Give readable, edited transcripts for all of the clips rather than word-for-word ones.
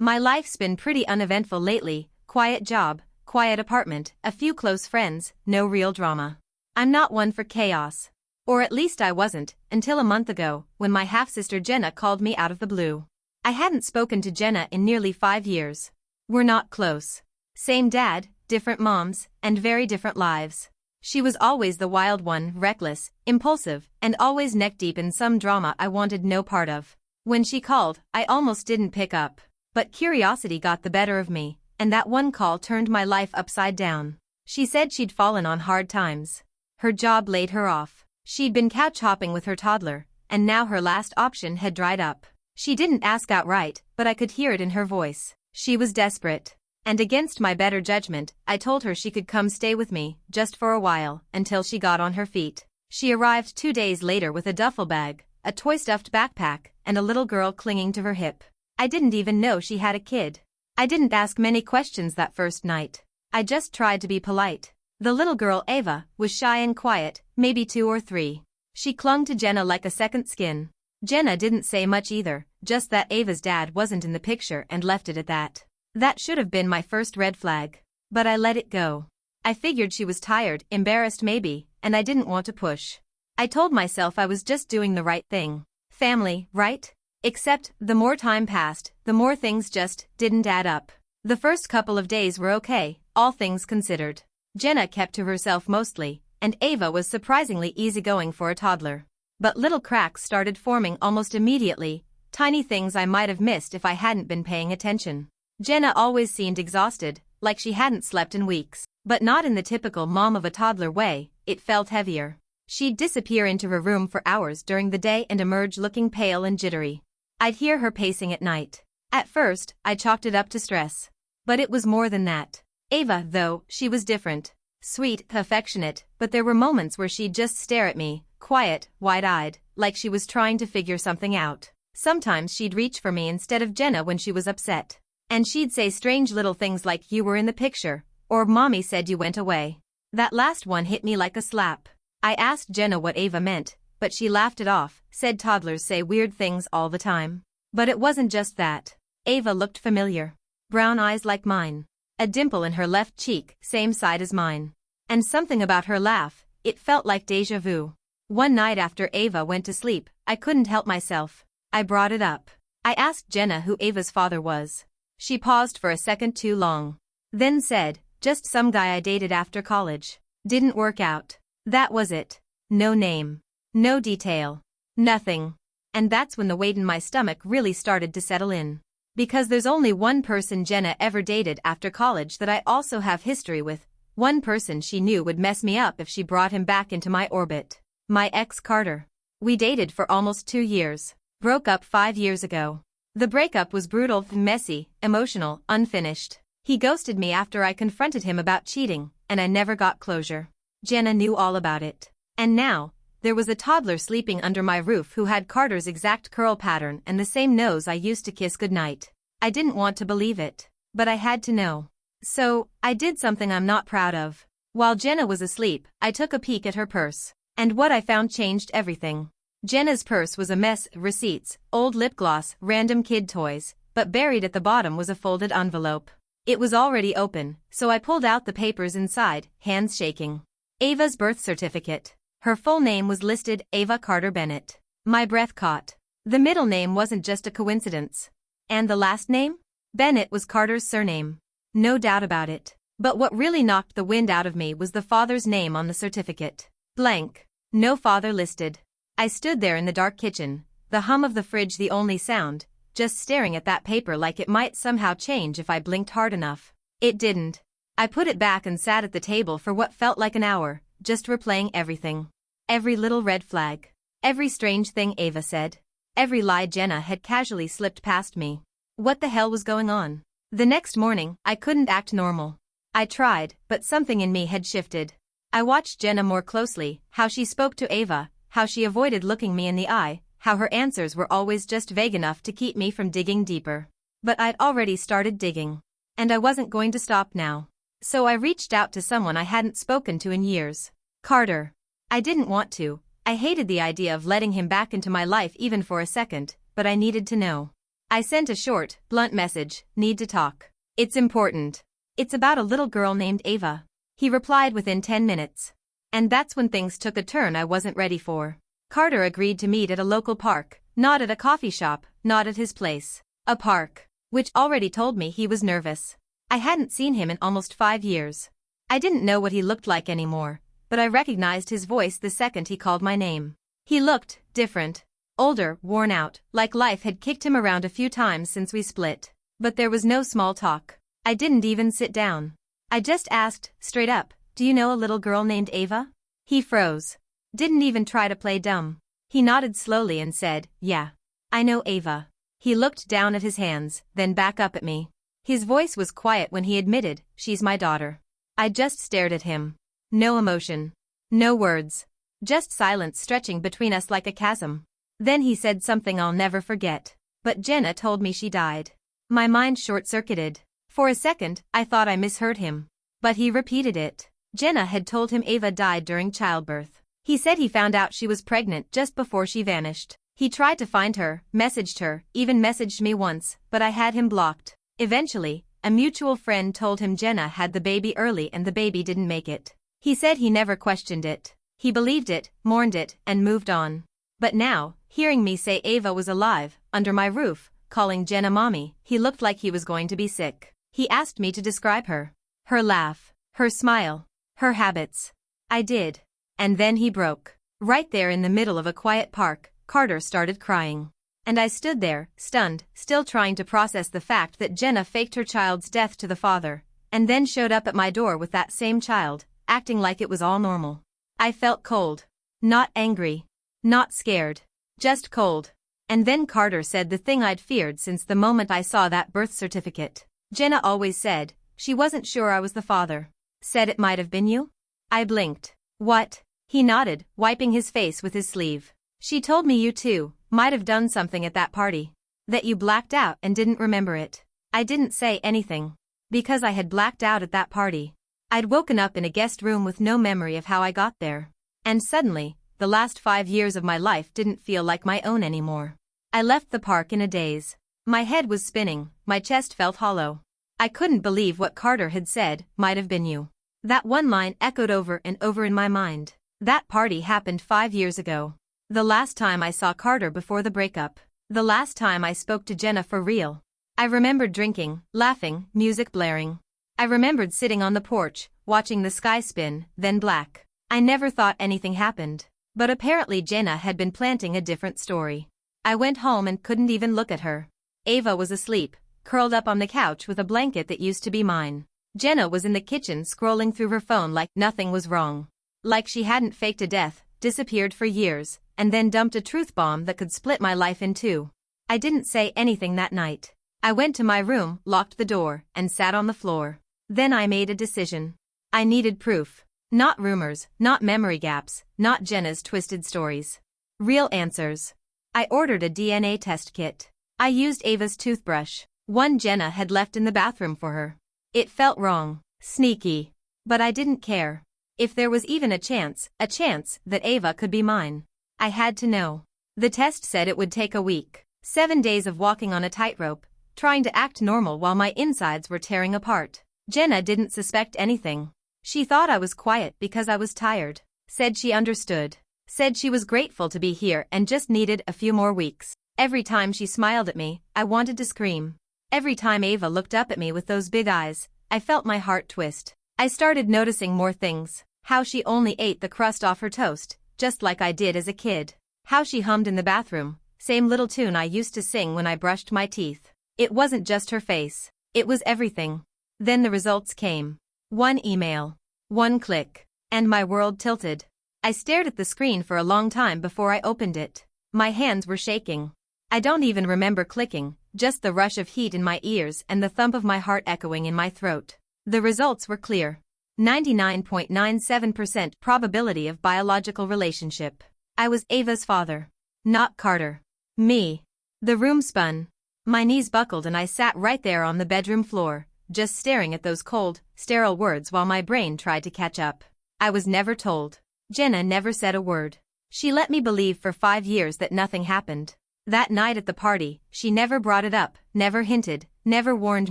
My life's been pretty uneventful lately, quiet job, quiet apartment, a few close friends, no real drama. I'm not one for chaos. Or at least I wasn't, until a month ago, when my half-sister Jenna called me out of the blue. I hadn't spoken to Jenna in nearly 5 years. We're not close. Same dad, different moms, and very different lives. She was always the wild one, reckless, impulsive, and always neck-deep in some drama I wanted no part of. When she called, I almost didn't pick up. But curiosity got the better of me, and that one call turned my life upside down. She said she'd fallen on hard times. Her job laid her off. She'd been couch hopping with her toddler, and now her last option had dried up. She didn't ask outright, but I could hear it in her voice. She was desperate. And against my better judgment, I told her she could come stay with me, just for a while, until she got on her feet. She arrived 2 days later with a duffel bag, a toy-stuffed backpack, and a little girl clinging to her hip. I didn't even know she had a kid. I didn't ask many questions that first night. I just tried to be polite. The little girl, Ava, was shy and quiet, maybe 2 or 3. She clung to Jenna like a second skin. Jenna didn't say much either, just that Ava's dad wasn't in the picture and left it at that. That should have been my first red flag. But I let it go. I figured she was tired, embarrassed maybe, and I didn't want to push. I told myself I was just doing the right thing. Family, right? Except, the more time passed, the more things just didn't add up. The first couple of days were okay, all things considered. Jenna kept to herself mostly, and Ava was surprisingly easygoing for a toddler. But little cracks started forming almost immediately, tiny things I might have missed if I hadn't been paying attention. Jenna always seemed exhausted, like she hadn't slept in weeks. But not in the typical mom of a toddler way, it felt heavier. She'd disappear into her room for hours during the day and emerge looking pale and jittery. I'd hear her pacing at night. At first, I chalked it up to stress. But it was more than that. Ava, though, she was different. Sweet, affectionate, but there were moments where she'd just stare at me, quiet, wide-eyed, like she was trying to figure something out. Sometimes she'd reach for me instead of Jenna when she was upset. And she'd say strange little things like "you were in the picture," or "mommy said you went away." That last one hit me like a slap. I asked Jenna what Ava meant, but she laughed it off, said toddlers say weird things all the time. But it wasn't just that. Ava looked familiar. Brown eyes like mine. A dimple in her left cheek, same side as mine. And something about her laugh, it felt like déjà vu. One night after Ava went to sleep, I couldn't help myself. I brought it up. I asked Jenna who Ava's father was. She paused for a second too long. Then said, "Just some guy I dated after college. Didn't work out." That was it. No name. No detail. Nothing. And that's when the weight in my stomach really started to settle in. Because there's only one person Jenna ever dated after college that I also have history with. One person she knew would mess me up if she brought him back into my orbit. My ex Carter. We dated for almost 2 years. Broke up 5 years ago. The breakup was brutal, messy, emotional, unfinished. He ghosted me after I confronted him about cheating, and I never got closure. Jenna knew all about it. And now, there was a toddler sleeping under my roof who had Carter's exact curl pattern and the same nose I used to kiss goodnight. I didn't want to believe it, but I had to know. So, I did something I'm not proud of. While Jenna was asleep, I took a peek at her purse. And what I found changed everything. Jenna's purse was a mess, receipts, old lip gloss, random kid toys, but buried at the bottom was a folded envelope. It was already open, so I pulled out the papers inside, hands shaking. Ava's birth certificate. Her full name was listed, Ava Carter Bennett. My breath caught. The middle name wasn't just a coincidence. And the last name? Bennett was Carter's surname. No doubt about it. But what really knocked the wind out of me was the father's name on the certificate. Blank. No father listed. I stood there in the dark kitchen, the hum of the fridge the only sound, just staring at that paper like it might somehow change if I blinked hard enough. It didn't. I put it back and sat at the table for what felt like an hour, just replaying everything. Every little red flag. Every strange thing Ava said. Every lie Jenna had casually slipped past me. What the hell was going on? The next morning, I couldn't act normal. I tried, but something in me had shifted. I watched Jenna more closely, how she spoke to Ava, how she avoided looking me in the eye, how her answers were always just vague enough to keep me from digging deeper. But I'd already started digging. And I wasn't going to stop now. So I reached out to someone I hadn't spoken to in years. Carter. I didn't want to. I hated the idea of letting him back into my life even for a second, but I needed to know. I sent a short, blunt message, need to talk. It's important. It's about a little girl named Ava. He replied within 10 minutes. And that's when things took a turn I wasn't ready for. Carter agreed to meet at a local park, not at a coffee shop, not at his place. A park. Which already told me he was nervous. I hadn't seen him in almost 5 years. I didn't know what he looked like anymore, but I recognized his voice the second he called my name. He looked different. Older, worn out, like life had kicked him around a few times since we split. But there was no small talk. I didn't even sit down. I just asked, straight up, do you know a little girl named Ava? He froze. Didn't even try to play dumb. He nodded slowly and said, yeah. I know Ava. He looked down at his hands, then back up at me. His voice was quiet when he admitted, she's my daughter. I just stared at him. No emotion. No words. Just silence stretching between us like a chasm. Then he said something I'll never forget. But Jenna told me she died. My mind short-circuited. For a second, I thought I misheard him. But he repeated it. Jenna had told him Ava died during childbirth. He said he found out she was pregnant just before she vanished. He tried to find her, messaged her, even messaged me once, but I had him blocked. Eventually, a mutual friend told him Jenna had the baby early and the baby didn't make it. He said he never questioned it. He believed it, mourned it, and moved on. But now, hearing me say Ava was alive, under my roof, calling Jenna mommy, he looked like he was going to be sick. He asked me to describe her. Her laugh. Her smile. Her habits. I did. And then he broke. Right there in the middle of a quiet park, Carter started crying. And I stood there, stunned, still trying to process the fact that Jenna faked her child's death to the father, and then showed up at my door with that same child, acting like it was all normal. I felt cold. Not angry. Not scared. Just cold. And then Carter said the thing I'd feared since the moment I saw that birth certificate. Jenna always said, she wasn't sure I was the father. Said it might have been you? I blinked. What? He nodded, wiping his face with his sleeve. She told me you two might have done something at that party. That you blacked out and didn't remember it. I didn't say anything. Because I had blacked out at that party. I'd woken up in a guest room with no memory of how I got there. And suddenly, the last 5 years of my life didn't feel like my own anymore. I left the park in a daze. My head was spinning, my chest felt hollow. I couldn't believe what Carter had said, might have been you. That one line echoed over and over in my mind. That party happened 5 years ago. The last time I saw Carter before the breakup. The last time I spoke to Jenna for real. I remembered drinking, laughing, music blaring. I remembered sitting on the porch, watching the sky spin, then black. I never thought anything happened. But apparently Jenna had been planting a different story. I went home and couldn't even look at her. Ava was asleep, curled up on the couch with a blanket that used to be mine. Jenna was in the kitchen scrolling through her phone like nothing was wrong. Like she hadn't faked a death, disappeared for years, and then dumped a truth bomb that could split my life in two. I didn't say anything that night. I went to my room, locked the door, and sat on the floor. Then I made a decision. I needed proof. Not rumors, not memory gaps, not Jenna's twisted stories. Real answers. I ordered a DNA test kit. I used Ava's toothbrush. One Jenna had left in the bathroom for her. It felt wrong, sneaky. But I didn't care. If there was even a chance that Ava could be mine. I had to know. The test said it would take a week. 7 days of walking on a tightrope, trying to act normal while my insides were tearing apart. Jenna didn't suspect anything. She thought I was quiet because I was tired. Said she understood. Said she was grateful to be here and just needed a few more weeks. Every time she smiled at me, I wanted to scream. Every time Ava looked up at me with those big eyes, I felt my heart twist. I started noticing more things. How she only ate the crust off her toast, just like I did as a kid. How she hummed in the bathroom, same little tune I used to sing when I brushed my teeth. It wasn't just her face. It was everything. Then the results came. One email. One click. And my world tilted. I stared at the screen for a long time before I opened it. My hands were shaking. I don't even remember clicking, just the rush of heat in my ears and the thump of my heart echoing in my throat. The results were clear. 99.97% probability of biological relationship. I was Ava's father. Not Carter. Me. The room spun. My knees buckled and I sat right there on the bedroom floor, just staring at those cold, sterile words while my brain tried to catch up. I was never told. Jenna never said a word. She let me believe for 5 years that nothing happened. That night at the party, she never brought it up, never hinted, never warned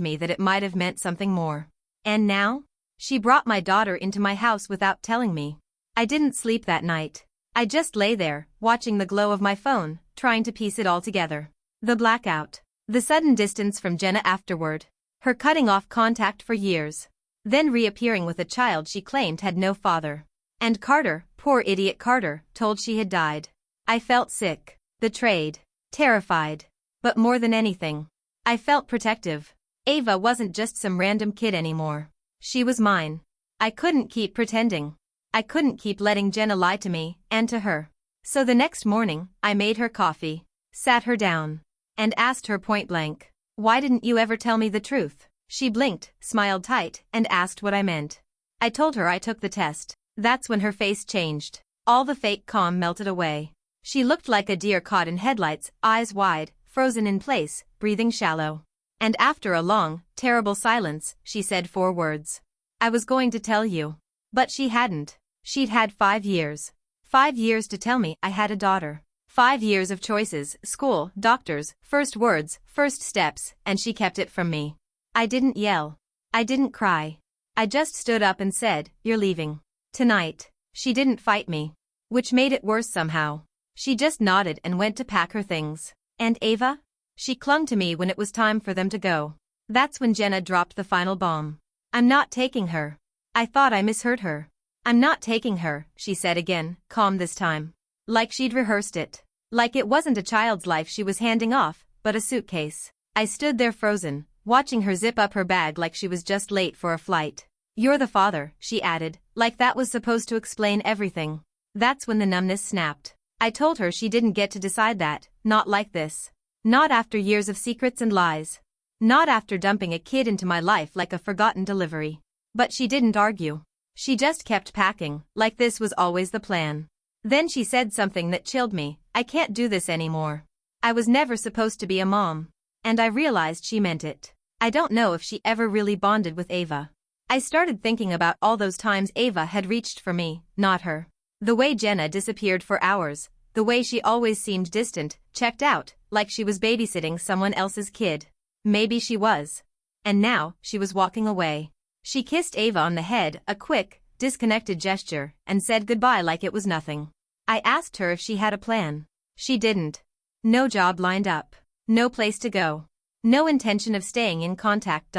me that it might have meant something more. And now? She brought my daughter into my house without telling me. I didn't sleep that night. I just lay there, watching the glow of my phone, trying to piece it all together. The blackout. The sudden distance from Jenna afterward. Her cutting off contact for years. Then reappearing with a child she claimed had no father. And Carter, poor idiot Carter, told she had died. I felt sick, betrayed, terrified. But more than anything, I felt protective. Ava wasn't just some random kid anymore. She was mine. I couldn't keep pretending. I couldn't keep letting Jenna lie to me, and to her. So the next morning, I made her coffee, sat her down, and asked her point blank, "Why didn't you ever tell me the truth?" She blinked, smiled tight, and asked what I meant. I told her I took the test. That's when her face changed. All the fake calm melted away. She looked like a deer caught in headlights, eyes wide, frozen in place, breathing shallow. And after a long, terrible silence, she said 4 words. "I was going to tell you." But she hadn't. She'd had 5 years. 5 years to tell me I had a daughter. 5 years of choices, school, doctors, first words, first steps, and she kept it from me. I didn't yell. I didn't cry. I just stood up and said, "You're leaving. Tonight." She didn't fight me. Which made it worse somehow. She just nodded and went to pack her things. And Ava? She clung to me when it was time for them to go. That's when Jenna dropped the final bomb. "I'm not taking her." I thought I misheard her. "I'm not taking her," she said again, calm this time. Like she'd rehearsed it. Like it wasn't a child's life she was handing off, but a suitcase. I stood there frozen, watching her zip up her bag like she was just late for a flight. "You're the father," she added, like that was supposed to explain everything. That's when the numbness snapped. I told her she didn't get to decide that, not like this. Not after years of secrets and lies. Not after dumping a kid into my life like a forgotten delivery. But she didn't argue. She just kept packing, like this was always the plan. Then she said something that chilled me. "I can't do this anymore. I was never supposed to be a mom." And I realized she meant it. I don't know if she ever really bonded with Ava. I started thinking about all those times Ava had reached for me, not her. The way Jenna disappeared for hours, the way she always seemed distant, checked out, like she was babysitting someone else's kid. Maybe she was. And now, she was walking away. She kissed Ava on the head, a quick, disconnected gesture, and said goodbye like it was nothing. I asked her if she had a plan. She didn't. No job lined up. No place to go. No intention of staying in contact.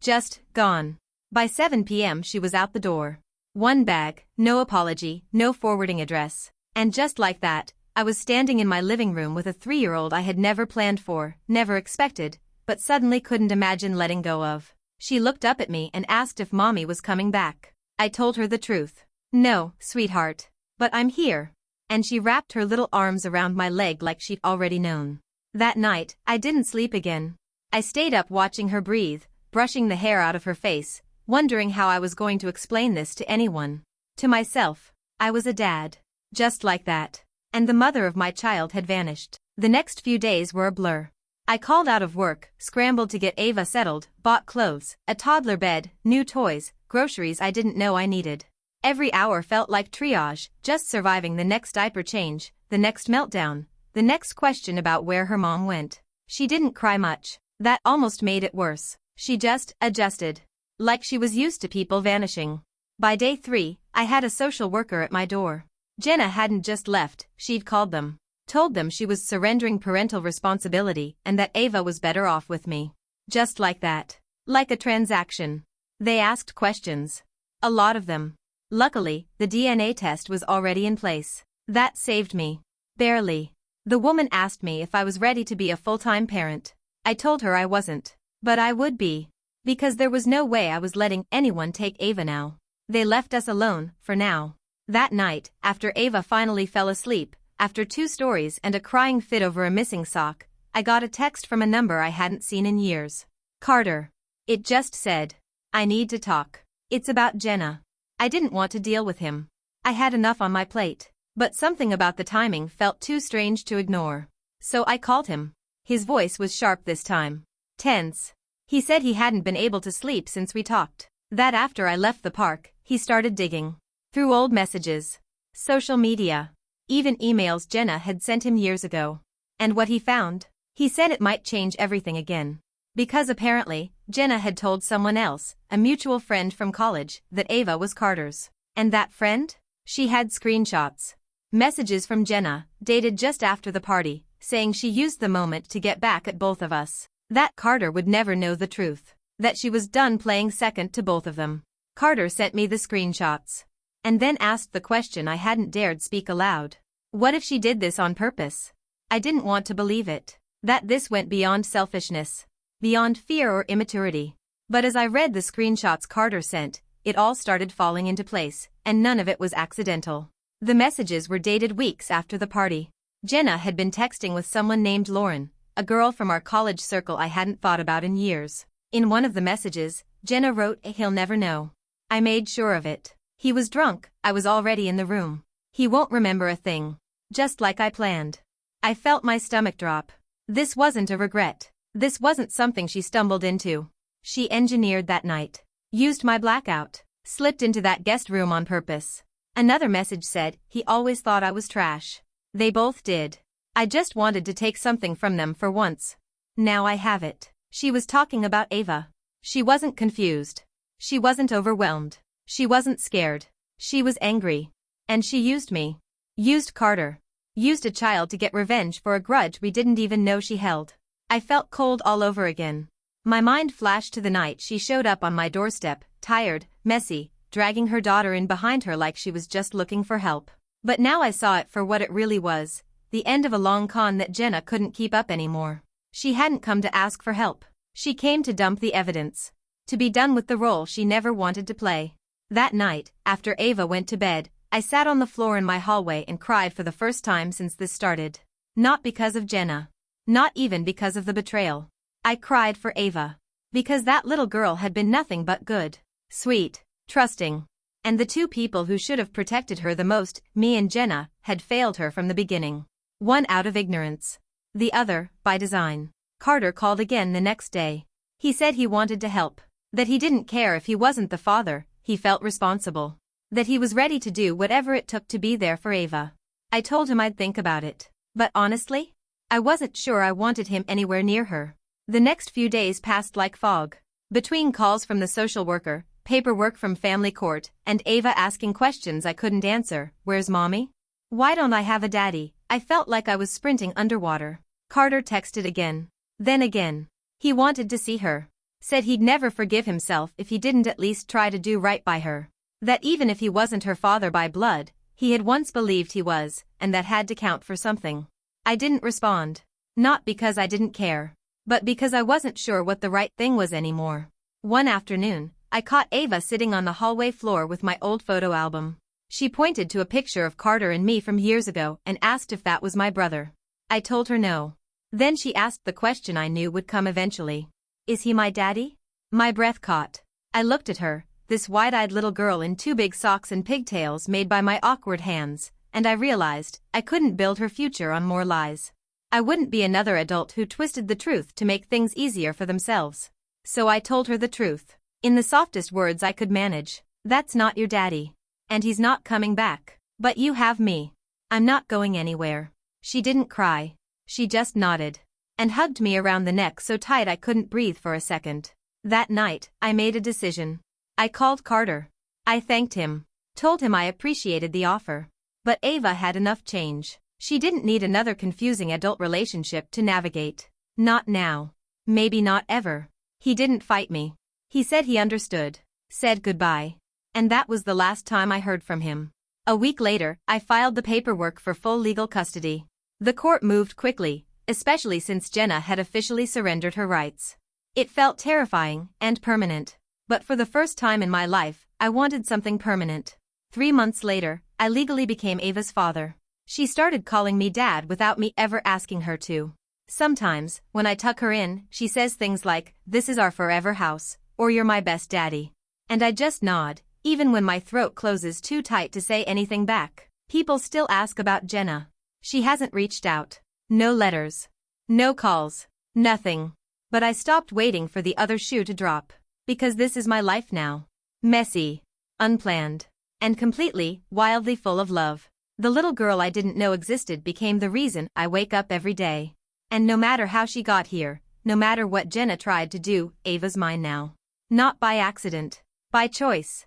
Just, gone. By 7 p.m. she was out the door. One bag, no apology, no forwarding address. And just like that, I was standing in my living room with a 3-year-old I had never planned for, never expected, but suddenly couldn't imagine letting go of. She looked up at me and asked if Mommy was coming back. I told her the truth. "No, sweetheart. But I'm here." And she wrapped her little arms around my leg like she'd already known. That night, I didn't sleep again. I stayed up watching her breathe, brushing the hair out of her face, wondering how I was going to explain this to anyone. To myself. I was a dad. Just like that. And the mother of my child had vanished. The next few days were a blur. I called out of work, scrambled to get Ava settled, bought clothes, a toddler bed, new toys, groceries I didn't know I needed. Every hour felt like triage, just surviving the next diaper change, the next meltdown, the next question about where her mom went. She didn't cry much. That almost made it worse. She just adjusted. Like she was used to people vanishing. By day 3, I had a social worker at my door. Jenna hadn't just left, she'd called them. Told them she was surrendering parental responsibility and that Ava was better off with me. Just like that. Like a transaction. They asked questions. A lot of them. Luckily, the DNA test was already in place. That saved me. Barely. The woman asked me if I was ready to be a full-time parent. I told her I wasn't. But I would be. Because there was no way I was letting anyone take Ava now. They left us alone, for now. That night, after Ava finally fell asleep, after 2 stories and a crying fit over a missing sock, I got a text from a number I hadn't seen in years. Carter. It just said, "I need to talk. It's about Jenna." I didn't want to deal with him. I had enough on my plate. But something about the timing felt too strange to ignore. So I called him. His voice was sharp this time. Tense. He said he hadn't been able to sleep since we talked. That after I left the park, he started digging. Through old messages. Social media. Even emails Jenna had sent him years ago. And what he found? He said it might change everything again. Because apparently, Jenna had told someone else, a mutual friend from college, that Ava was Carter's. And that friend? She had screenshots. Messages from Jenna, dated just after the party, saying she used the moment to get back at both of us. That Carter would never know the truth. That she was done playing second to both of them. Carter sent me the screenshots. And then asked the question I hadn't dared speak aloud. What if she did this on purpose? I didn't want to believe it. That this went beyond selfishness. Beyond fear or immaturity. But as I read the screenshots Carter sent, it all started falling into place, and none of it was accidental. The messages were dated weeks after the party. Jenna had been texting with someone named Lauren, a girl from our college circle I hadn't thought about in years. In one of the messages, Jenna wrote, "He'll never know. I made sure of it. He was drunk, I was already in the room. He won't remember a thing. Just like I planned." I felt my stomach drop. This wasn't a regret. This wasn't something she stumbled into. She engineered that night. Used my blackout. Slipped into that guest room on purpose. Another message said, "He always thought I was trash." They both did. I just wanted to take something from them for once. Now I have it. She was talking about Ava. She wasn't confused. She wasn't overwhelmed. She wasn't scared. She was angry. And she used me. Used Carter. Used a child to get revenge for a grudge we didn't even know she held. I felt cold all over again. My mind flashed to the night she showed up on my doorstep, tired, messy, dragging her daughter in behind her like she was just looking for help. But now I saw it for what it really was, the end of a long con that Jenna couldn't keep up anymore. She hadn't come to ask for help. She came to dump the evidence. To be done with the role she never wanted to play. That night, after Ava went to bed, I sat on the floor in my hallway and cried for the first time since this started. Not because of Jenna. Not even because of the betrayal. I cried for Ava. Because that little girl had been nothing but good, sweet, trusting. And the two people who should have protected her the most, me and Jenna, had failed her from the beginning. One out of ignorance. The other, by design. Carter called again the next day. He said he wanted to help. That he didn't care if he wasn't the father, he felt responsible. That he was ready to do whatever it took to be there for Ava. I told him I'd think about it. But honestly, I wasn't sure I wanted him anywhere near her. The next few days passed like fog. Between calls from the social worker, paperwork from family court, and Ava asking questions I couldn't answer. Where's mommy? Why don't I have a daddy? I felt like I was sprinting underwater. Carter texted again. Then again. He wanted to see her. Said he'd never forgive himself if he didn't at least try to do right by her. That even if he wasn't her father by blood, he had once believed he was, and that had to count for something. I didn't respond. Not because I didn't care. But because I wasn't sure what the right thing was anymore. One afternoon, I caught Ava sitting on the hallway floor with my old photo album. She pointed to a picture of Carter and me from years ago and asked if that was my brother. I told her no. Then she asked the question I knew would come eventually. Is he my daddy? My breath caught. I looked at her, this wide-eyed little girl in two big socks and pigtails made by my awkward hands, and I realized I couldn't build her future on more lies. I wouldn't be another adult who twisted the truth to make things easier for themselves. So I told her the truth. In the softest words I could manage. That's not your daddy. And he's not coming back. But you have me. I'm not going anywhere. She didn't cry. She just nodded. And hugged me around the neck so tight I couldn't breathe for a second. That night, I made a decision. I called Carter. I thanked him. Told him I appreciated the offer. But Ava had enough change. She didn't need another confusing adult relationship to navigate. Not now. Maybe not ever. He didn't fight me. He said he understood. Said goodbye. And that was the last time I heard from him. A week later, I filed the paperwork for full legal custody. The court moved quickly, especially since Jenna had officially surrendered her rights. It felt terrifying and permanent. But for the first time in my life, I wanted something permanent. 3 months later, I legally became Ava's father. She started calling me dad without me ever asking her to. Sometimes, when I tuck her in, she says things like, "This is our forever house," or "You're my best daddy." And I just nod, even when my throat closes too tight to say anything back. People still ask about Jenna. She hasn't reached out. No letters. No calls. Nothing. But I stopped waiting for the other shoe to drop. Because this is my life now. Messy. Unplanned. And completely, wildly full of love. The little girl I didn't know existed became the reason I wake up every day. And no matter how she got here, no matter what Jenna tried to do, Ava's mine now. Not by accident. By choice.